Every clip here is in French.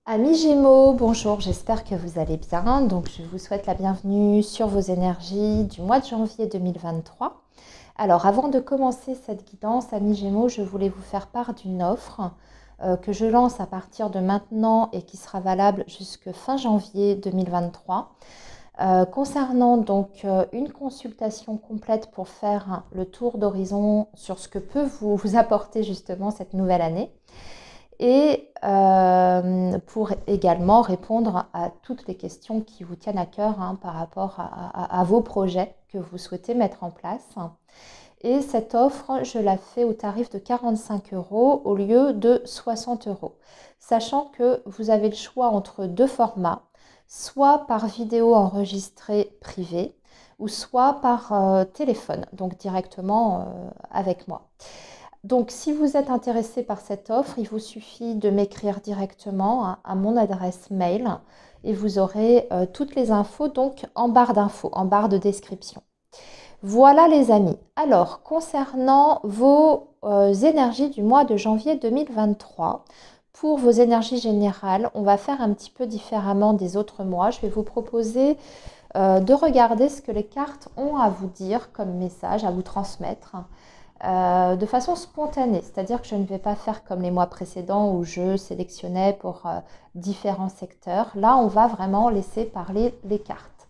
Amis Gémeaux, bonjour, j'espère que vous allez bien. Donc, je vous souhaite la bienvenue sur vos énergies du mois de janvier 2023. Alors, avant de commencer cette guidance, Amis Gémeaux, je voulais vous faire part d'une offre que je lance à partir de maintenant et qui sera valable jusqu'à fin janvier 2023. Concernant donc une consultation complète pour faire le tour d'horizon sur ce que peut vous apporter justement cette nouvelle année et pour également répondre à toutes les questions qui vous tiennent à cœur par rapport à vos projets que vous souhaitez mettre en place. Et cette offre, je la fais au tarif de 45 € au lieu de 60 €, sachant que vous avez le choix entre deux formats, soit par vidéo enregistrée privée, ou soit par téléphone, donc directement avec moi. Donc, si vous êtes intéressé par cette offre, il vous suffit de m'écrire directement à mon adresse mail et vous aurez toutes les infos donc en barre d'infos, en barre de description. Voilà les amis. Alors, concernant vos énergies du mois de janvier 2023, pour vos énergies générales, on va faire un petit peu différemment des autres mois. Je vais vous proposer de regarder ce que les cartes ont à vous dire comme message, à vous transmettre. De façon spontanée, c'est-à-dire que je ne vais pas faire comme les mois précédents où je sélectionnais pour différents secteurs. Là, on va vraiment laisser parler les cartes.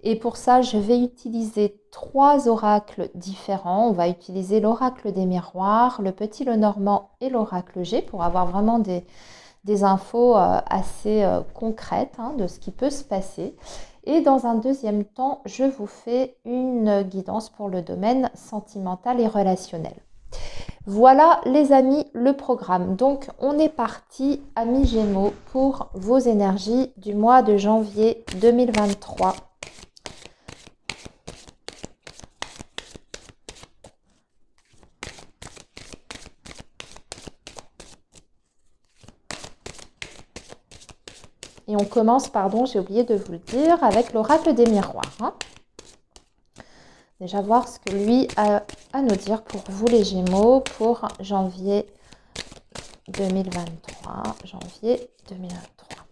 Et pour ça, je vais utiliser 3 oracles différents. On va utiliser l'oracle des miroirs, le petit Lenormand et l'oracle G pour avoir vraiment des infos assez concrètes de ce qui peut se passer. Et dans un deuxième temps, je vous fais une guidance pour le domaine sentimental et relationnel. Voilà les amis, le programme. Donc on est parti, amis Gémeaux, pour vos énergies du mois de janvier 2023. Et on commence, pardon, j'ai oublié de vous le dire, avec l'oracle des miroirs. Déjà voir ce que lui a à nous dire pour vous les Gémeaux pour janvier 2023. Janvier 2023.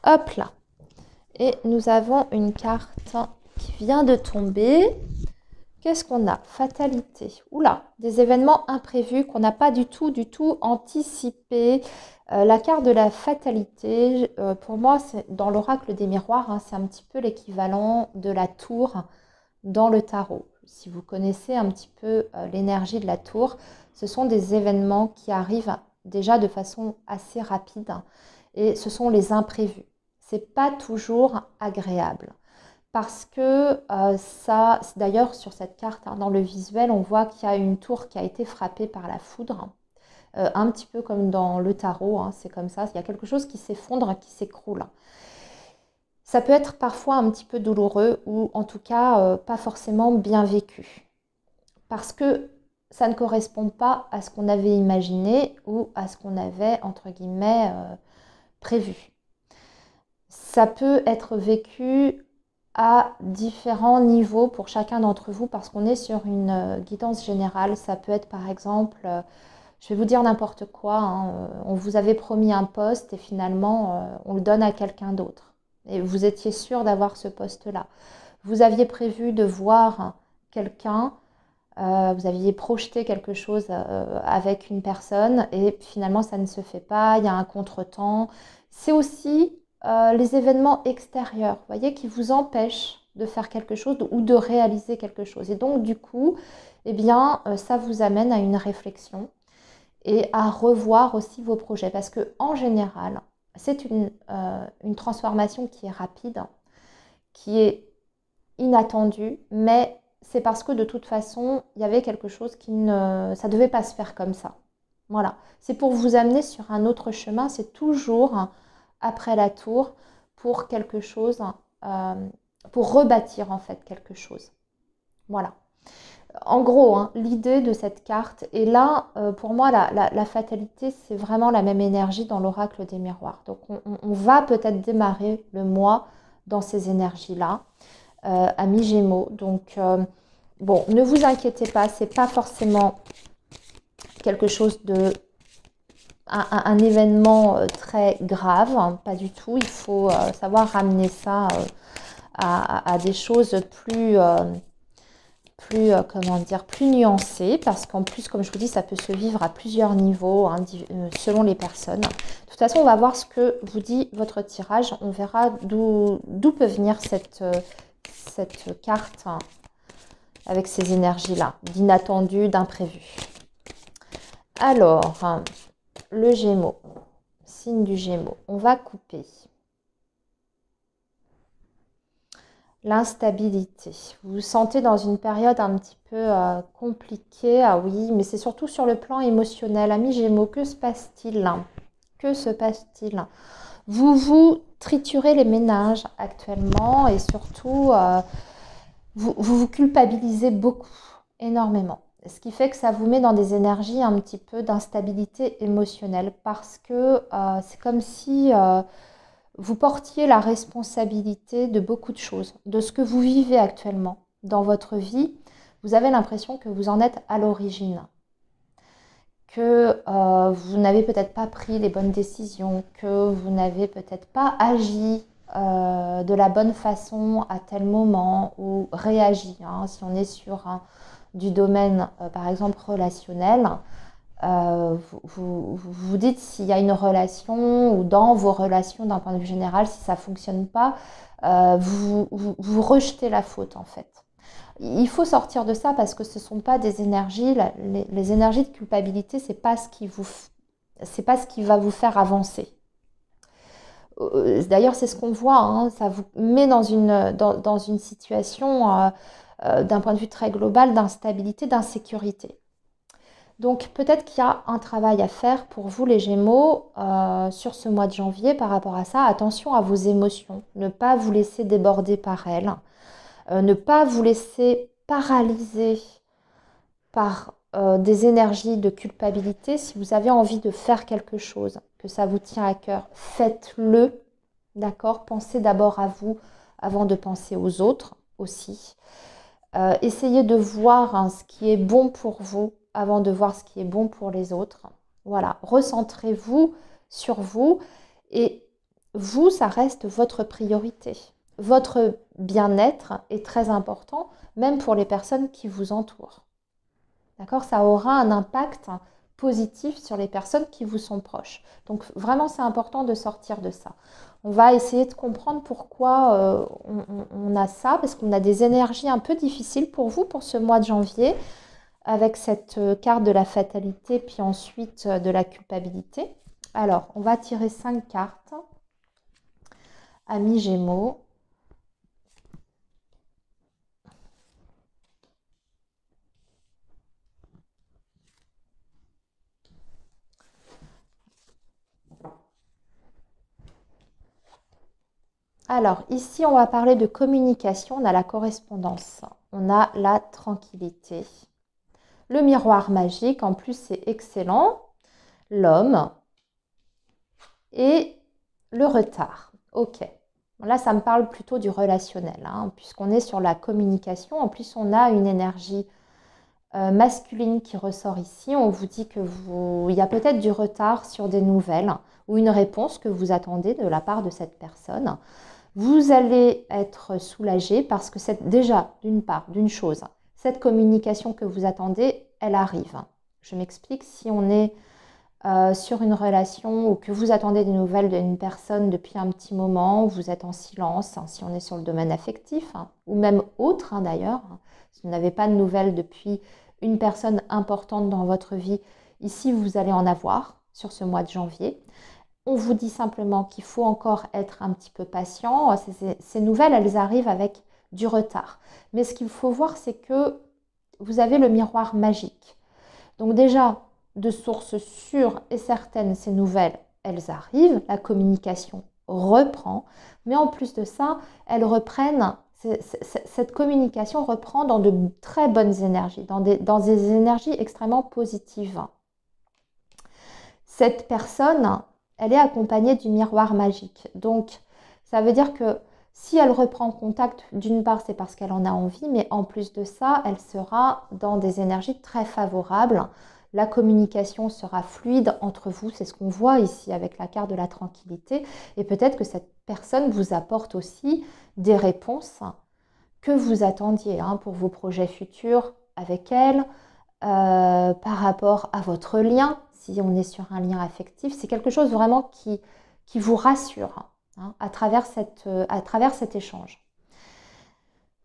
Hop là. Et nous avons une carte qui vient de tomber. Qu'est-ce qu'on a? Fatalité. Oula, des événements imprévus qu'on n'a pas du tout anticipés. La carte de la fatalité, pour moi, c'est dans l'oracle des miroirs, c'est un petit peu l'équivalent de la tour dans le tarot. Si vous connaissez un petit peu l'énergie de la tour, ce sont des événements qui arrivent déjà de façon assez rapide et ce sont les imprévus. C'est pas toujours agréable parce que ça, d'ailleurs sur cette carte, dans le visuel, on voit qu'il y a une tour qui a été frappée par la foudre, un petit peu comme dans le tarot, c'est comme ça, il y a quelque chose qui s'effondre, qui s'écroule. Ça peut être parfois un petit peu douloureux ou en tout cas pas forcément bien vécu parce que ça ne correspond pas à ce qu'on avait imaginé ou à ce qu'on avait entre guillemets prévu. Ça peut être vécu à différents niveaux pour chacun d'entre vous parce qu'on est sur une guidance générale. Ça peut être par exemple, je vais vous dire n'importe quoi, on vous avait promis un poste et finalement on le donne à quelqu'un d'autre. Et vous étiez sûr d'avoir ce poste-là. Vous aviez prévu de voir quelqu'un, vous aviez projeté quelque chose avec une personne et finalement ça ne se fait pas, il y a un contretemps. C'est aussi les événements extérieurs, vous voyez, qui vous empêchent de faire quelque chose ou de réaliser quelque chose. Et donc du coup, eh bien, ça vous amène à une réflexion et à revoir aussi vos projets. Parce qu'en général, c'est une transformation qui est rapide, qui est inattendue, mais c'est parce que de toute façon, il y avait quelque chose qui ne... ça ne devait pas se faire comme ça. Voilà. C'est pour vous amener sur un autre chemin. C'est toujours après la tour pour quelque chose, pour rebâtir en fait quelque chose. Voilà. En gros, l'idée de cette carte, et là, pour moi, la fatalité, c'est vraiment la même énergie dans l'oracle des miroirs. Donc, on va peut-être démarrer le mois dans ces énergies-là, à mi-gémeaux. Donc, bon, ne vous inquiétez pas, c'est pas forcément quelque chose de un événement très grave, hein, pas du tout. Il faut savoir ramener ça à des choses comment dire, plus nuancées, parce qu'en plus, comme je vous dis, ça peut se vivre à plusieurs niveaux, hein, selon les personnes. De toute façon, on va voir ce que vous dit votre tirage. On verra d'où peut venir cette carte, hein, avec ces énergies-là, d'inattendu, d'imprévu. Alors, le Gémeaux, signe du Gémeaux, on va couper. L'instabilité. Vous vous sentez dans une période un petit peu compliquée. Ah oui, mais c'est surtout sur le plan émotionnel. Amis Gémeaux, que se passe-t-il? Que se passe-t-il? Vous triturez les méninges actuellement et surtout, vous culpabilisez beaucoup, énormément. Ce qui fait que ça vous met dans des énergies un petit peu d'instabilité émotionnelle parce que c'est comme si vous portiez la responsabilité de beaucoup de choses, de ce que vous vivez actuellement dans votre vie. Vous avez l'impression que vous en êtes à l'origine, que vous n'avez peut-être pas pris les bonnes décisions, que vous n'avez peut-être pas agi de la bonne façon à tel moment ou réagi. Hein, si on est sur du domaine, par exemple, relationnel, vous dites s'il y a une relation ou dans vos relations d'un point de vue général, si ça ne fonctionne pas, vous rejetez la faute en fait. Il faut sortir de ça parce que ce ne sont pas des énergies, les énergies de culpabilité, c'est pas ce qui va vous faire avancer. D'ailleurs, c'est ce qu'on voit, hein, ça vous met dans une situation d'un point de vue très global d'instabilité, d'insécurité. Donc peut-être qu'il y a un travail à faire pour vous les Gémeaux sur ce mois de janvier par rapport à ça. Attention à vos émotions, ne pas vous laisser déborder par elles, ne pas vous laisser paralyser par des énergies de culpabilité. Si vous avez envie de faire quelque chose, que ça vous tient à cœur, faites-le, d'accord? Pensez d'abord à vous avant de penser aux autres aussi. Essayez de voir ce qui est bon pour vous avant de voir ce qui est bon pour les autres. Voilà, recentrez-vous sur vous et vous, ça reste votre priorité. Votre bien-être est très important, même pour les personnes qui vous entourent. D'accord? Ça aura un impact positif sur les personnes qui vous sont proches. Donc vraiment, c'est important de sortir de ça. On va essayer de comprendre pourquoi on a ça, parce qu'on a des énergies un peu difficiles pour vous pour ce mois de janvier, avec cette carte de la fatalité, puis ensuite de la culpabilité. Alors, on va tirer 5 cartes. Amis Gémeaux. Alors, ici, on va parler de communication. On a la correspondance. On a la tranquillité. Le miroir magique, en plus, c'est excellent. L'homme. Et le retard. Ok. Là, ça me parle plutôt du relationnel, hein, puisqu'on est sur la communication. En plus, on a une énergie masculine qui ressort ici. On vous dit il y a peut-être du retard sur des nouvelles ou une réponse que vous attendez de la part de cette personne. Vous allez être soulagé parce que c'est déjà, d'une chose, cette communication que vous attendez, elle arrive. Je m'explique, si on est sur une relation ou que vous attendez des nouvelles d'une personne depuis un petit moment, vous êtes en silence, hein, si on est sur le domaine affectif, hein, ou même autre d'ailleurs, si vous n'avez pas de nouvelles depuis une personne importante dans votre vie, ici vous allez en avoir sur ce mois de janvier. On vous dit simplement qu'il faut encore être un petit peu patient. Ces nouvelles, elles arrivent avec du retard. Mais ce qu'il faut voir, c'est que vous avez le miroir magique. Donc déjà, de sources sûres et certaines, ces nouvelles, elles arrivent. La communication reprend. Mais en plus de ça, cette communication reprend dans de très bonnes énergies, dans des énergies extrêmement positives. Cette personne, elle est accompagnée du miroir magique. Donc, ça veut dire que si elle reprend contact, d'une part, c'est parce qu'elle en a envie, mais en plus de ça, elle sera dans des énergies très favorables. la communication sera fluide entre vous. C'est ce qu'on voit ici avec la carte de la tranquillité. Et peut-être que cette personne vous apporte aussi des réponses que vous attendiez pour vos projets futurs avec elle, par rapport à votre lien, si on est sur un lien affectif. C'est quelque chose vraiment qui vous rassure à travers cet échange.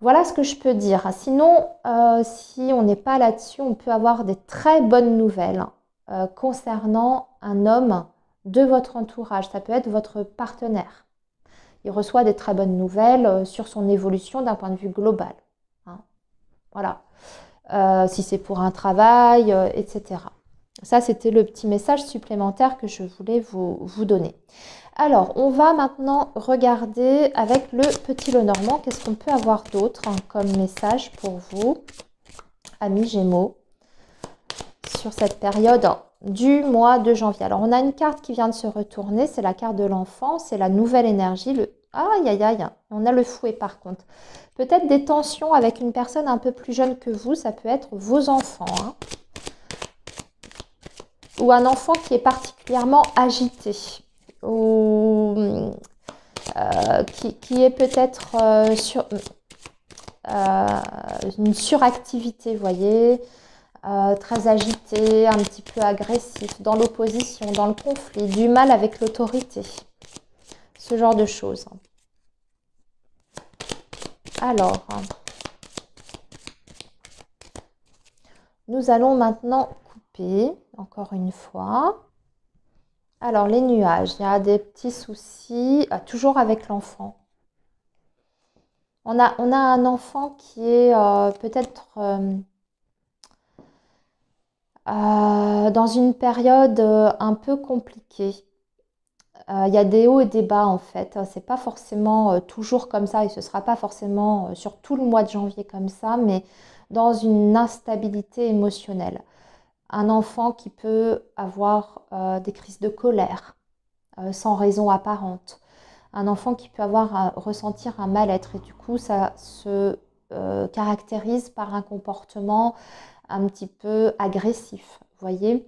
Voilà ce que je peux dire. Sinon, si on n'est pas là-dessus, on peut avoir des très bonnes nouvelles concernant un homme de votre entourage. Ça peut être votre partenaire. Il reçoit des très bonnes nouvelles sur son évolution d'un point de vue global. Voilà. Si c'est pour un travail, etc. Ça, c'était le petit message supplémentaire que je voulais vous donner. Alors, on va maintenant regarder avec le petit Lenormand, qu'est-ce qu'on peut avoir d'autre comme message pour vous, amis Gémeaux, sur cette période du mois de janvier. Alors, on a une carte qui vient de se retourner, c'est la carte de l'enfant, c'est la nouvelle énergie, aïe, aïe, aïe, on a le fouet par contre. Peut-être des tensions avec une personne un peu plus jeune que vous, ça peut être vos enfants, ou un enfant qui est particulièrement agité, ou qui est peut-être sur une suractivité, vous voyez, très agité, un petit peu agressif, dans l'opposition, dans le conflit, du mal avec l'autorité, ce genre de choses. Alors, nous allons maintenant couper, encore une fois. Alors, les nuages, il y a des petits soucis, toujours avec l'enfant. On a un enfant qui est peut-être dans une période un peu compliquée. Il y a des hauts et des bas en fait. C'est pas forcément toujours comme ça et ce sera pas forcément sur tout le mois de janvier comme ça, mais dans une instabilité émotionnelle. Un enfant qui peut avoir des crises de colère sans raison apparente. Un enfant qui peut ressentir un mal-être et du coup ça se caractérise par un comportement un petit peu agressif, vous voyez.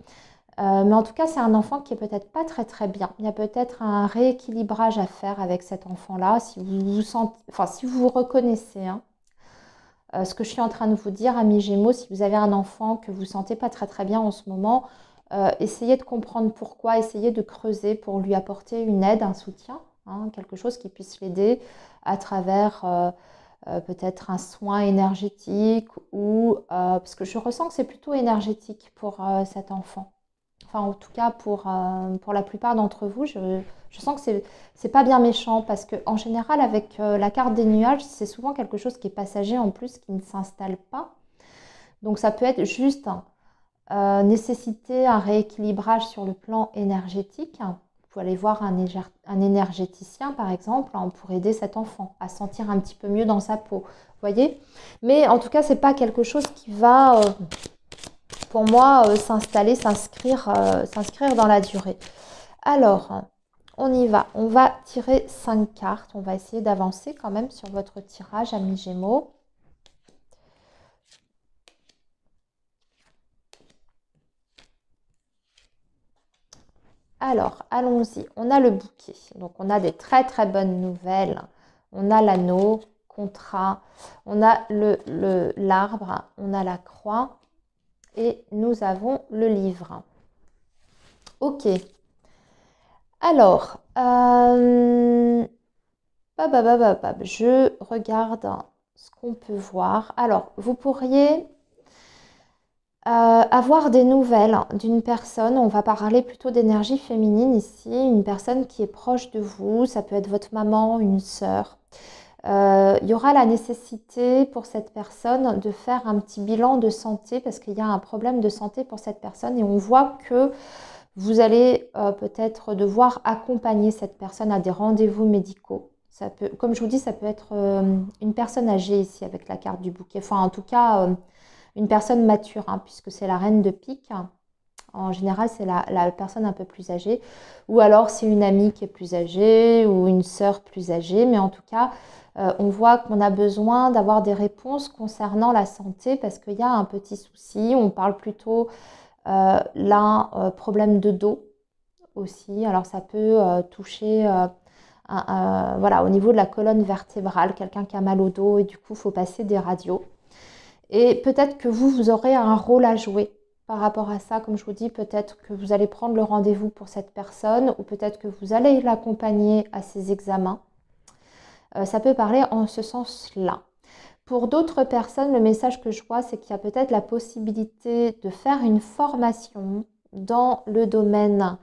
Mais en tout cas, c'est un enfant qui est peut-être pas très très bien. Il y a peut-être un rééquilibrage à faire avec cet enfant-là, si vous vous reconnaissez. Ce que je suis en train de vous dire, amis Gémeaux, si vous avez un enfant que vous ne sentez pas très très bien en ce moment, essayez de comprendre pourquoi, essayez de creuser pour lui apporter une aide, un soutien, quelque chose qui puisse l'aider à travers peut-être un soin énergétique ou parce que je ressens que c'est plutôt énergétique pour cet enfant. Enfin, en tout cas, pour la plupart d'entre vous, je sens que c'est pas bien méchant parce qu'en général, avec la carte des nuages, c'est souvent quelque chose qui est passager en plus, qui ne s'installe pas. Donc, ça peut être juste nécessiter un rééquilibrage sur le plan énergétique. Vous pouvez aller voir un énergéticien, par exemple, pour aider cet enfant à se sentir un petit peu mieux dans sa peau. Vous voyez? Mais en tout cas, c'est pas quelque chose qui va... pour moi, s'inscrire dans la durée. Alors, on y va. On va tirer 5 cartes. On va essayer d'avancer quand même sur votre tirage, amis Gémeaux. Alors, allons-y. On a le bouquet. Donc, on a des très très bonnes nouvelles. On a l'anneau, contrat. On a l'arbre. On a la croix. Et nous avons le livre. Ok. Alors, je regarde ce qu'on peut voir. Alors, vous pourriez avoir des nouvelles d'une personne. On va parler plutôt d'énergie féminine ici. Une personne qui est proche de vous. Ça peut être votre maman, une sœur. Il y aura la nécessité pour cette personne de faire un petit bilan de santé parce qu'il y a un problème de santé pour cette personne et on voit que vous allez peut-être devoir accompagner cette personne à des rendez-vous médicaux. Ça peut, comme je vous dis, ça peut être une personne âgée ici avec la carte du bouquet. Enfin, en tout cas, une personne mature puisque c'est la reine de pique. En général, c'est la personne un peu plus âgée. Ou alors, c'est une amie qui est plus âgée ou une sœur plus âgée. Mais en tout cas, on voit qu'on a besoin d'avoir des réponses concernant la santé parce qu'il y a un petit souci. On parle plutôt Là, problème de dos aussi. Alors ça peut toucher voilà, au niveau de la colonne vertébrale, quelqu'un qui a mal au dos et du coup, il faut passer des radios. Et peut-être que vous aurez un rôle à jouer par rapport à ça. Comme je vous dis, peut-être que vous allez prendre le rendez-vous pour cette personne ou peut-être que vous allez l'accompagner à ses examens. Ça peut parler en ce sens-là. Pour d'autres personnes, le message que je vois, c'est qu'il y a peut-être la possibilité de faire une formation dans le domaine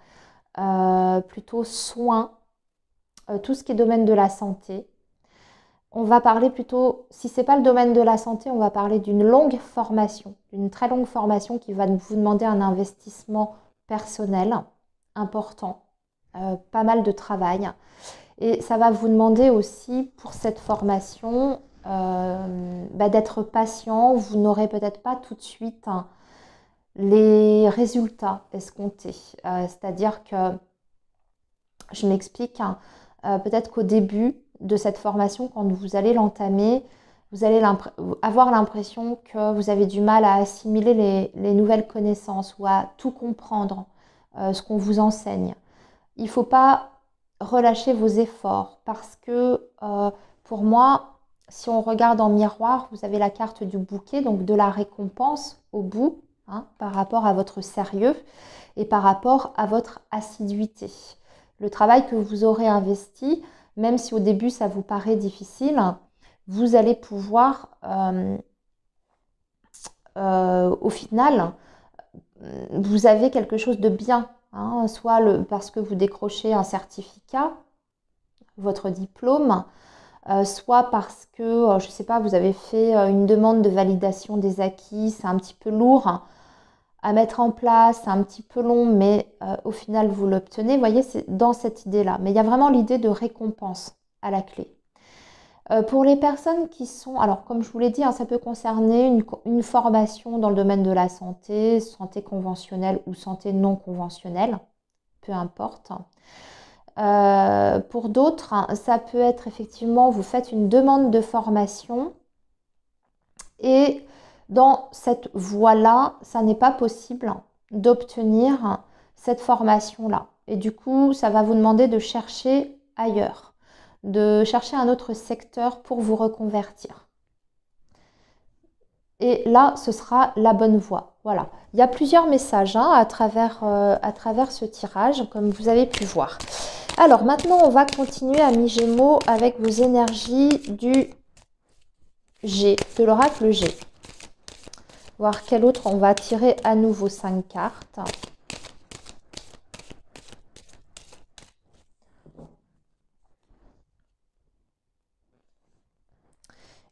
plutôt soins, tout ce qui est domaine de la santé. On va parler plutôt, si ce n'est pas le domaine de la santé, on va parler d'une longue formation, d'une très longue formation qui va vous demander un investissement personnel important, pas mal de travail. Et ça va vous demander aussi pour cette formation d'être patient. Vous n'aurez peut-être pas tout de suite les résultats escomptés. C'est-à-dire que, je m'explique, peut-être qu'au début de cette formation, quand vous allez l'entamer, vous allez avoir l'impression que vous avez du mal à assimiler les nouvelles connaissances ou à tout comprendre, ce qu'on vous enseigne. Il ne faut pas relâcher vos efforts parce que pour moi, si on regarde en miroir, vous avez la carte du bouquet, donc de la récompense au bout, par rapport à votre sérieux et par rapport à votre assiduité. Le travail que vous aurez investi, même si au début ça vous paraît difficile, vous allez pouvoir, au final, vous avez quelque chose de bien. Soit parce que vous décrochez un certificat, votre diplôme, soit parce que, je ne sais pas, vous avez fait une demande de validation des acquis, c'est un petit peu lourd à mettre en place, c'est un petit peu long, mais au final, vous l'obtenez. Vous voyez, c'est dans cette idée-là. Mais il y a vraiment l'idée de récompense à la clé. Pour les personnes qui sont, alors comme je vous l'ai dit, ça peut concerner une formation dans le domaine de la santé, santé conventionnelle ou santé non conventionnelle, peu importe. Pour d'autres, ça peut être effectivement, vous faites une demande de formation et dans cette voie-là, ça n'est pas possible d'obtenir cette formation-là. Et du coup, ça va vous demander de chercher ailleurs, de chercher un autre secteur pour vous reconvertir. Et là, ce sera la bonne voie. Voilà. Il y a plusieurs messages à travers ce tirage, comme vous avez pu voir. Alors, maintenant, on va continuer, amis Gémeaux, avec vos énergies du G, de l'oracle G. Voir quel autre, on va tirer à nouveau 5 cartes.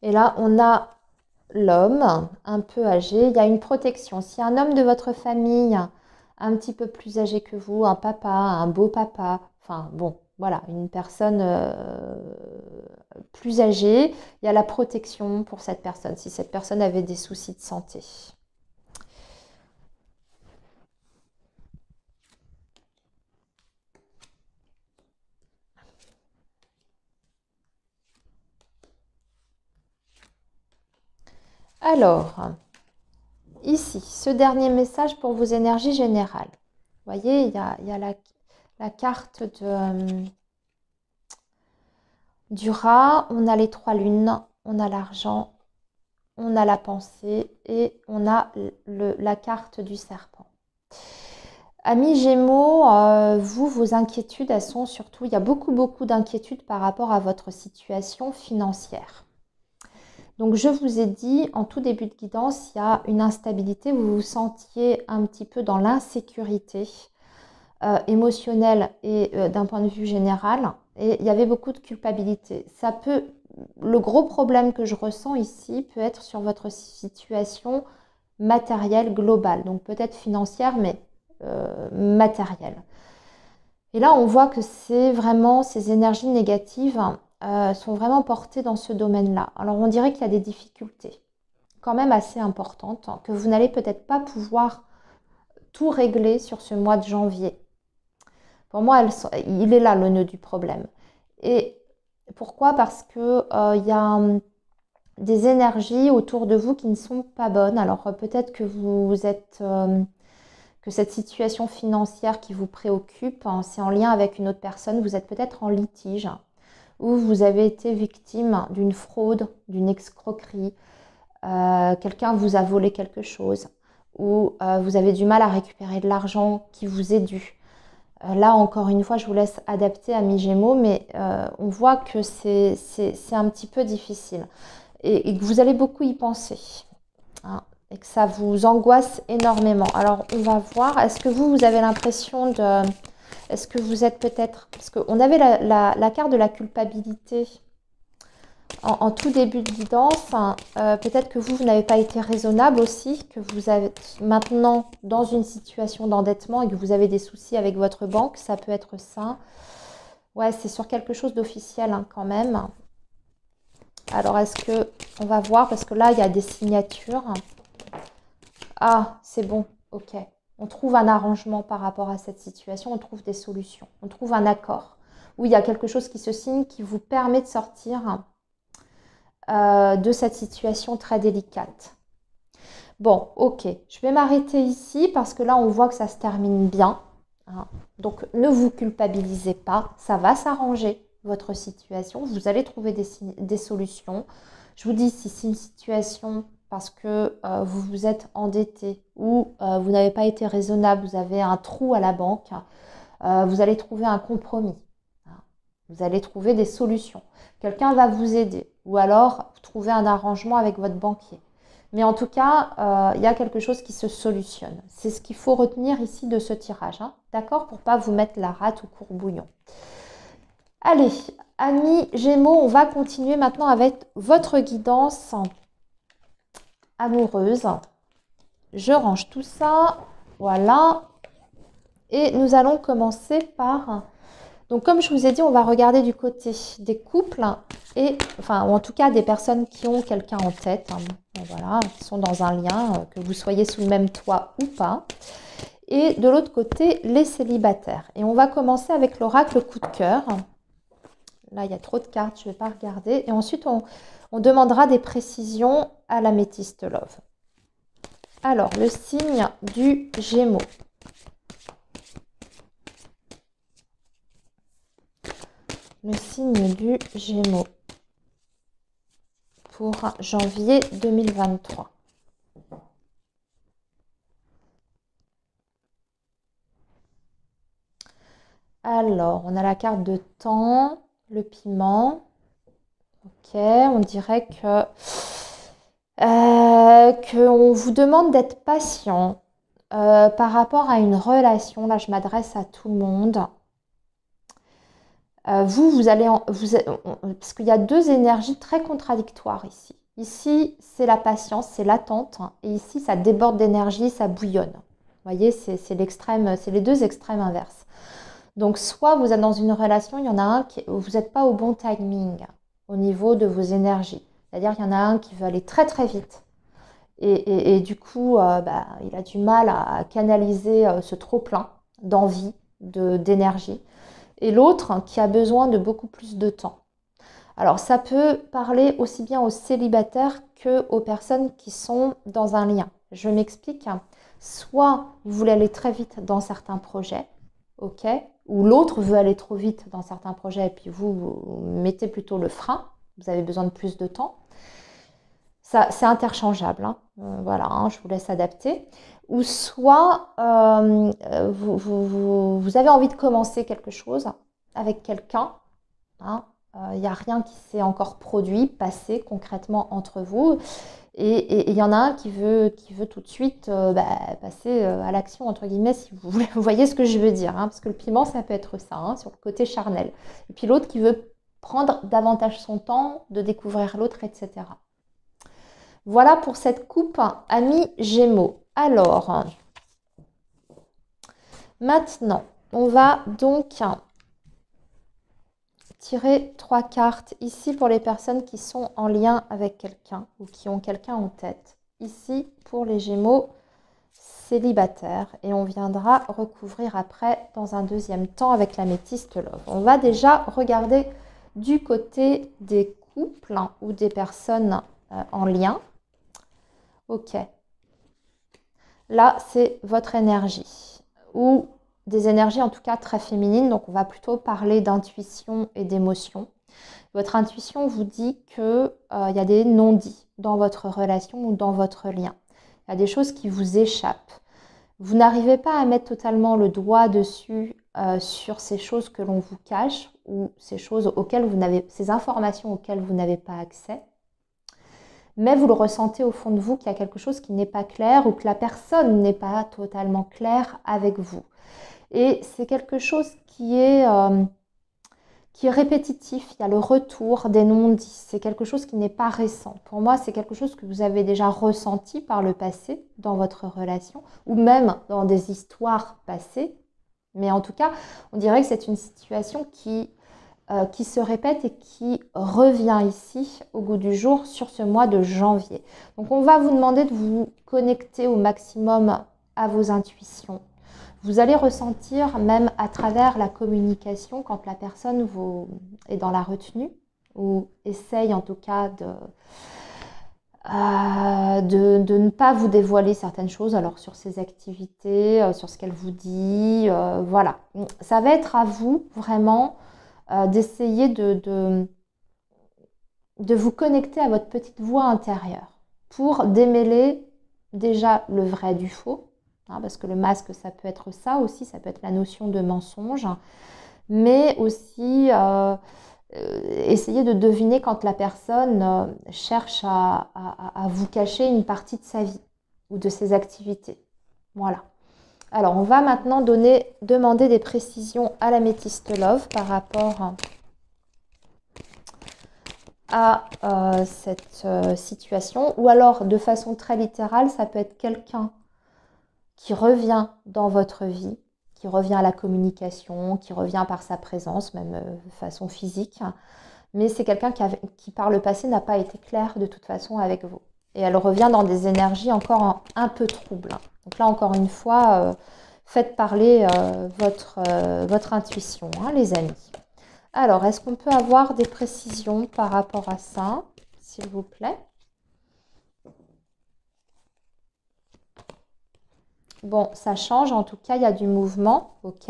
Et là, on a l'homme un peu âgé. Il y a une protection. Si un homme de votre famille, un petit peu plus âgé que vous, un papa, un beau papa, enfin bon, voilà, une personne plus âgée, il y a la protection pour cette personne, si cette personne avait des soucis de santé. Alors, ici, ce dernier message pour vos énergies générales. Vous voyez, il y a la carte du rat, on a les 3 lunes, on a l'argent, on a la pensée et on a la carte du serpent. Amis Gémeaux, vos inquiétudes, elles sont surtout, il y a beaucoup d'inquiétudes par rapport à votre situation financière. Donc, je vous ai dit, en tout début de guidance, il y a une instabilité, vous vous sentiez un petit peu dans l'insécurité émotionnelle et d'un point de vue général. Et il y avait beaucoup de culpabilité. Le gros problème que je ressens ici peut être sur votre situation matérielle globale. Donc, peut-être financière, mais matérielle. Et là, on voit que c'est vraiment ces énergies négatives sont vraiment portées dans ce domaine-là. Alors, on dirait qu'il y a des difficultés quand même assez importantes que vous n'allez peut-être pas pouvoir tout régler sur ce mois de janvier. Pour moi, il est là le nœud du problème. Et pourquoi? Parce que y a des énergies autour de vous qui ne sont pas bonnes. Alors, peut-être que vous êtes que cette situation financière qui vous préoccupe, hein, c'est en lien avec une autre personne. Vous êtes peut-être en litige ou vous avez été victime d'une fraude, d'une escroquerie. Quelqu'un vous a volé quelque chose ou vous avez du mal à récupérer de l'argent qui vous est dû. Là, encore une fois, je vous laisse adapter à mi-Gémeaux, mais on voit que c'est un petit peu difficile et que vous allez beaucoup y penser, hein, et que ça vous angoisse énormément. Alors, on va voir, est-ce que vous avez l'impression de... Est-ce que vous êtes peut-être... Parce qu'on avait la carte de la culpabilité en tout début de guidance, hein, peut-être que vous n'avez pas été raisonnable aussi, que vous êtes maintenant dans une situation d'endettement et que vous avez des soucis avec votre banque, ça peut être ça. Ouais, c'est sur quelque chose d'officiel, hein, quand même. Alors, est-ce que... On va voir, parce que là, il y a des signatures. Ah, c'est bon, ok. On trouve un arrangement par rapport à cette situation, on trouve des solutions, on trouve un accord. Où il y a quelque chose qui se signe, qui vous permet de sortir de cette situation très délicate. Bon, ok, je vais m'arrêter ici parce que là, on voit que ça se termine bien, hein. Donc, ne vous culpabilisez pas, ça va s'arranger, votre situation. Vous allez trouver des solutions. Je vous dis, si c'est une situation parce que vous vous êtes endetté ou vous n'avez pas été raisonnable, vous avez un trou à la banque, vous allez trouver un compromis. Vous allez trouver des solutions. Quelqu'un va vous aider ou alors trouver un arrangement avec votre banquier. Mais en tout cas, il y a quelque chose qui se solutionne. C'est ce qu'il faut retenir ici de ce tirage, hein, d'accord? Pour ne pas vous mettre la rate au courbouillon. Allez, amis Gémeaux, on va continuer maintenant avec votre guidance amoureuse. Je range tout ça, voilà. Et nous allons commencer par... Donc, comme je vous ai dit, on va regarder du côté des couples et, enfin, ou en tout cas des personnes qui ont quelqu'un en tête, hein, voilà, qui sont dans un lien, que vous soyez sous le même toit ou pas. Et de l'autre côté, les célibataires. Et on va commencer avec l'oracle coup de cœur. Là, il y a trop de cartes, je ne vais pas regarder. Et ensuite, on demandera des précisions à l'améthyste Love. Alors, le signe du Gémeaux. Le signe du Gémeaux pour janvier 2023. Alors, on a la carte de temps, le piment. Ok, on dirait qu'on vous demande d'être patient par rapport à une relation. Là, je m'adresse à tout le monde. Vous allez... parce qu'il y a deux énergies très contradictoires ici. Ici, c'est la patience, c'est l'attente. Et ici, ça déborde d'énergie, ça bouillonne. Vous voyez, c'est l'extrême, c'est les deux extrêmes inverses. Donc, soit vous êtes dans une relation, il y en a un où vous n'êtes pas au bon timing au niveau de vos énergies. C'est-à-dire qu'il y en a un qui veut aller très très vite. Et du coup, il a du mal à canaliser ce trop-plein d'envie, d'énergie. Et l'autre qui a besoin de beaucoup plus de temps. Alors, ça peut parler aussi bien aux célibataires qu'aux personnes qui sont dans un lien. Je m'explique. Soit vous voulez aller très vite dans certains projets, ok, ou l'autre veut aller trop vite dans certains projets et puis vous mettez plutôt le frein, vous avez besoin de plus de temps. Ça, c'est interchangeable, hein. Voilà, hein, je vous laisse adapter. Ou soit vous avez envie de commencer quelque chose avec quelqu'un, hein. Il n'y a rien qui s'est encore produit, passé concrètement entre vous. Et il y en a un qui veut tout de suite passer à l'action, entre guillemets, si vous voulez. Vous voyez ce que je veux dire, hein, parce que le piment, ça peut être ça, hein, sur le côté charnel. Et puis l'autre qui veut prendre davantage son temps, de découvrir l'autre, etc. Voilà pour cette coupe, amis Gémeaux. Alors, maintenant, on va donc tirer 3 cartes ici pour les personnes qui sont en lien avec quelqu'un ou qui ont quelqu'un en tête. Ici pour les Gémeaux célibataires et on viendra recouvrir après dans un deuxième temps avec l'améthyste Love. On va déjà regarder du côté des couples ou des personnes en lien. Ok. Là, c'est votre énergie, ou des énergies en tout cas très féminines, donc on va plutôt parler d'intuition et d'émotion. Votre intuition vous dit qu'il y a des non-dits dans votre relation ou dans votre lien. Il y a des choses qui vous échappent. Vous n'arrivez pas à mettre totalement le doigt dessus sur ces choses que l'on vous cache ou ces choses auxquelles ces informations auxquelles vous n'avez pas accès. Mais vous le ressentez au fond de vous qu'il y a quelque chose qui n'est pas clair ou que la personne n'est pas totalement claire avec vous. Et c'est quelque chose qui est répétitif. Il y a le retour des non-dits. C'est quelque chose qui n'est pas récent. Pour moi, c'est quelque chose que vous avez déjà ressenti par le passé dans votre relation ou même dans des histoires passées. Mais en tout cas, on dirait que c'est une situation qui se répète et qui revient ici au goût du jour sur ce mois de janvier. Donc on va vous demander de vous connecter au maximum à vos intuitions. Vous allez ressentir même à travers la communication quand la personne est dans la retenue ou essaye en tout cas de ne pas vous dévoiler certaines choses, alors sur ses activités, sur ce qu'elle vous dit, voilà. Ça va être à vous vraiment d'essayer de vous connecter à votre petite voix intérieure pour démêler déjà le vrai du faux, hein, parce que le masque, ça peut être ça aussi, ça peut être la notion de mensonge, mais aussi essayer de deviner quand la personne cherche à vous cacher une partie de sa vie ou de ses activités. Voilà. Alors, on va maintenant demander des précisions à l'améthyste Love par rapport à cette situation. Ou alors, de façon très littérale, ça peut être quelqu'un qui revient dans votre vie, qui revient à la communication, qui revient par sa présence, même de façon physique. Mais c'est quelqu'un qui, par le passé, n'a pas été clair de toute façon avec vous. Et elle revient dans des énergies encore un peu troubles. Donc là, encore une fois, faites parler votre intuition, hein, les amis. Alors, est-ce qu'on peut avoir des précisions par rapport à ça, s'il vous plaît? Bon, ça change. En tout cas, il y a du mouvement. Ok.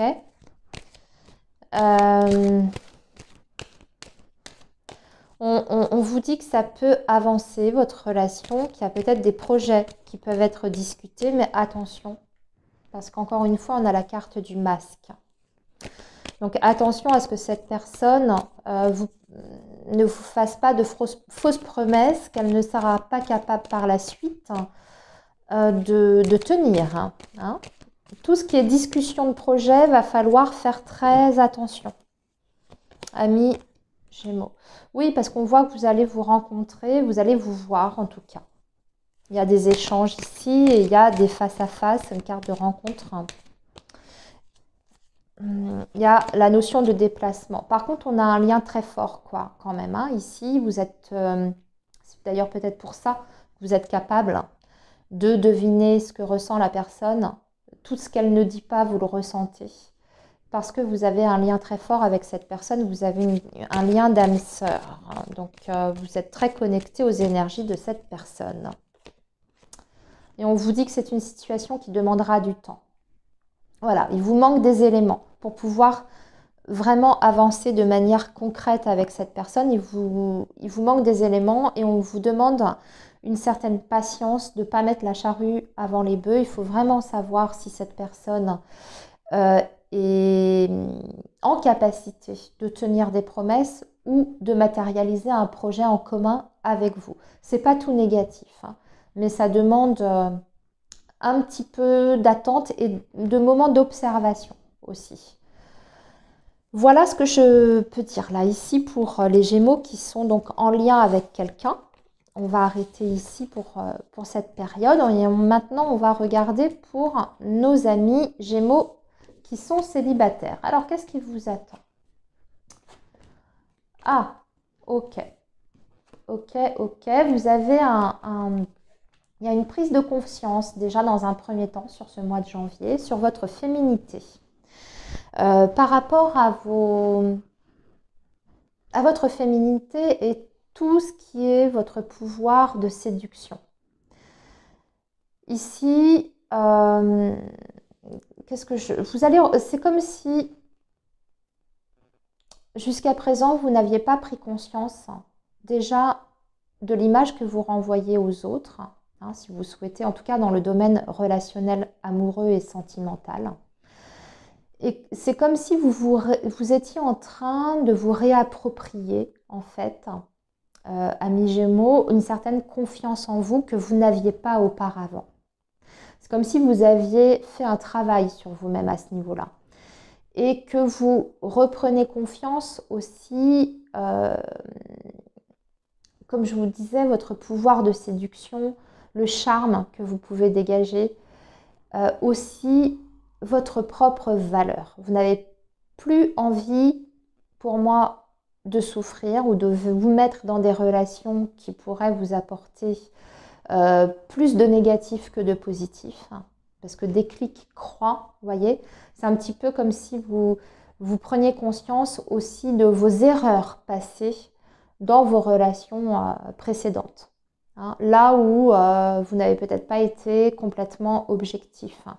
On vous dit que ça peut avancer, votre relation, qu'il y a peut-être des projets qui peuvent être discutés, mais attention, parce qu'encore une fois, on a la carte du masque. Donc attention à ce que cette personne ne vous fasse pas de fausses promesses, qu'elle ne sera pas capable par la suite de tenir. Hein. Tout ce qui est discussion de projet, va falloir faire très attention. Amis Gémeaux. Oui, parce qu'on voit que vous allez vous rencontrer, vous allez vous voir en tout cas. Il y a des échanges ici et il y a des face-à-face, une carte de rencontre. Il y a la notion de déplacement. Par contre, on a un lien très fort, quoi, quand même. Hein. Ici, vous êtes, c'est d'ailleurs peut-être pour ça que vous êtes capable de deviner ce que ressent la personne. Tout ce qu'elle ne dit pas, vous le ressentez. Parce que vous avez un lien très fort avec cette personne, vous avez un lien d'âme sœur. Hein. Donc, vous êtes très connecté aux énergies de cette personne. Et on vous dit que c'est une situation qui demandera du temps. Voilà, il vous manque des éléments pour pouvoir vraiment avancer de manière concrète avec cette personne. Il vous manque des éléments et on vous demande une certaine patience de ne pas mettre la charrue avant les bœufs. Il faut vraiment savoir si cette personne est en capacité de tenir des promesses ou de matérialiser un projet en commun avec vous. Ce n'est pas tout négatif, hein, mais ça demande un petit peu d'attente et de moments d'observation aussi. Voilà ce que je peux dire là ici pour les Gémeaux qui sont donc en lien avec quelqu'un. On va arrêter ici pour cette période. Et maintenant, on va regarder pour nos amis Gémeaux qui sont célibataires. Alors, qu'est-ce qui vous attend? Ah, ok. Ok. Vous avez il y a une prise de confiance déjà dans un premier temps sur ce mois de janvier, sur votre féminité. Par rapport à votre féminité et tout ce qui est votre pouvoir de séduction. Ici, c'est comme si jusqu'à présent, vous n'aviez pas pris conscience déjà de l'image que vous renvoyez aux autres, hein, si vous souhaitez, en tout cas dans le domaine relationnel, amoureux et sentimental. Et c'est comme si vous étiez en train de vous réapproprier, en fait, amis Gémeaux, une certaine confiance en vous que vous n'aviez pas auparavant. C'est comme si vous aviez fait un travail sur vous-même à ce niveau-là. Et que vous reprenez confiance aussi, comme je vous disais, votre pouvoir de séduction, le charme que vous pouvez dégager, aussi votre propre valeur. Vous n'avez plus envie, pour moi, de souffrir ou de vous mettre dans des relations qui pourraient vous apporter plus de négatif que de positif, hein, parce que des clics croient, vous voyez, c'est un petit peu comme si vous preniez conscience aussi de vos erreurs passées dans vos relations précédentes, hein, là où vous n'avez peut-être pas été complètement objectif, hein.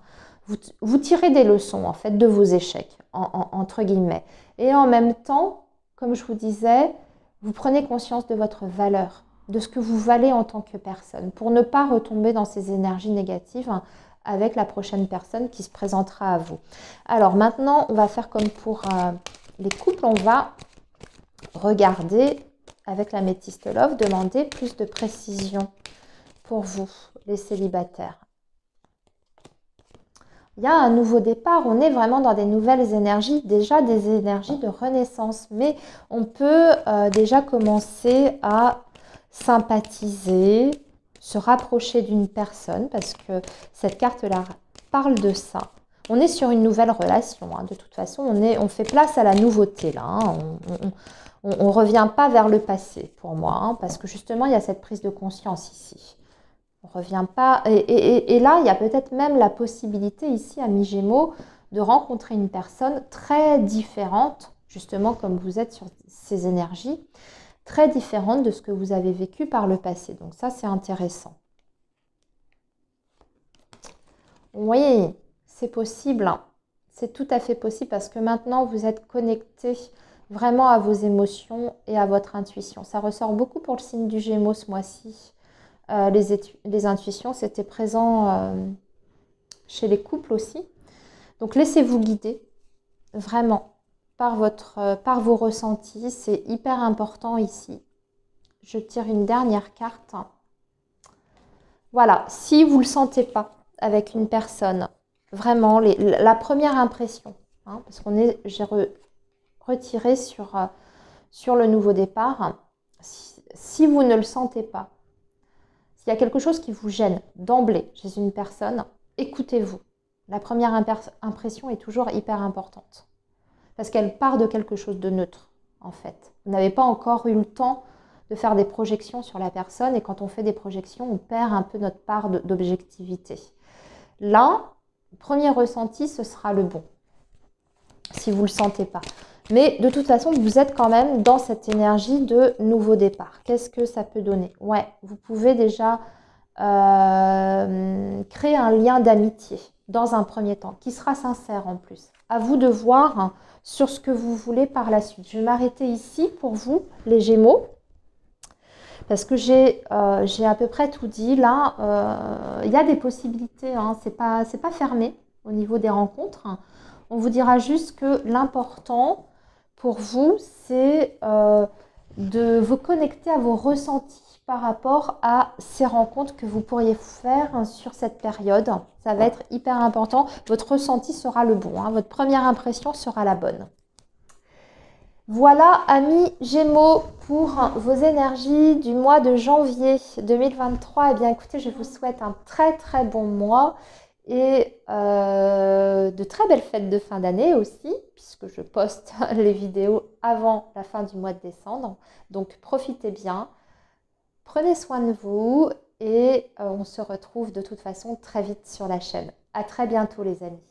Vous tirez des leçons en fait de vos échecs, entre guillemets, et en même temps, comme je vous disais, vous prenez conscience de votre valeur, de ce que vous valez en tant que personne, pour ne pas retomber dans ces énergies négatives, hein, avec la prochaine personne qui se présentera à vous. Alors maintenant, on va faire comme pour les couples, on va regarder avec la Métiste Love, demander plus de précision pour vous, les célibataires. Il y a un nouveau départ, on est vraiment dans des nouvelles énergies, déjà des énergies de renaissance, mais on peut déjà commencer à sympathiser, se rapprocher d'une personne, parce que cette carte-là parle de ça. On est sur une nouvelle relation, hein. De toute façon, on fait place à la nouveauté, là, hein. On ne revient pas vers le passé, pour moi, hein, parce que justement, il y a cette prise de conscience ici. On ne revient pas. Et là, il y a peut-être même la possibilité ici, amis Gémeaux, de rencontrer une personne très différente, justement comme vous êtes sur ces énergies, très différente de ce que vous avez vécu par le passé. Donc ça, c'est intéressant. Vous voyez, c'est possible, hein. C'est tout à fait possible parce que maintenant, vous êtes connecté vraiment à vos émotions et à votre intuition. Ça ressort beaucoup pour le signe du Gémeaux ce mois-ci. Les intuitions, c'était présent chez les couples aussi. Donc, laissez-vous guider, vraiment, par vos ressentis. C'est hyper important ici. Je tire une dernière carte. Voilà, si vous ne le sentez pas avec une personne, vraiment, la première impression, hein, parce j'ai retiré sur le nouveau départ. Si vous ne le sentez pas, s'il y a quelque chose qui vous gêne d'emblée chez une personne, écoutez-vous. La première impression est toujours hyper importante parce qu'elle part de quelque chose de neutre, en fait. Vous n'avez pas encore eu le temps de faire des projections sur la personne et quand on fait des projections, on perd un peu notre part d'objectivité. Là, le premier ressenti, ce sera le bon, si vous ne le sentez pas. Mais de toute façon, vous êtes quand même dans cette énergie de nouveau départ. Qu'est-ce que ça peut donner? Ouais, vous pouvez déjà créer un lien d'amitié dans un premier temps, qui sera sincère en plus. À vous de voir, hein, sur ce que vous voulez par la suite. Je vais m'arrêter ici pour vous, les Gémeaux, parce que j'ai à peu près tout dit. Là, il y a des possibilités, hein, c'est pas fermé au niveau des rencontres. On vous dira juste que l'important pour vous, c'est de vous connecter à vos ressentis par rapport à ces rencontres que vous pourriez faire sur cette période. Ça va être hyper important. Votre ressenti sera le bon, hein. Votre première impression sera la bonne. Voilà, amis Gémeaux, pour vos énergies du mois de janvier 2023. Eh bien, écoutez, je vous souhaite un très très bon mois et de très belles fêtes de fin d'année aussi, puisque je poste les vidéos avant la fin du mois de décembre. Donc, profitez bien, prenez soin de vous et on se retrouve de toute façon très vite sur la chaîne. À très bientôt les amis.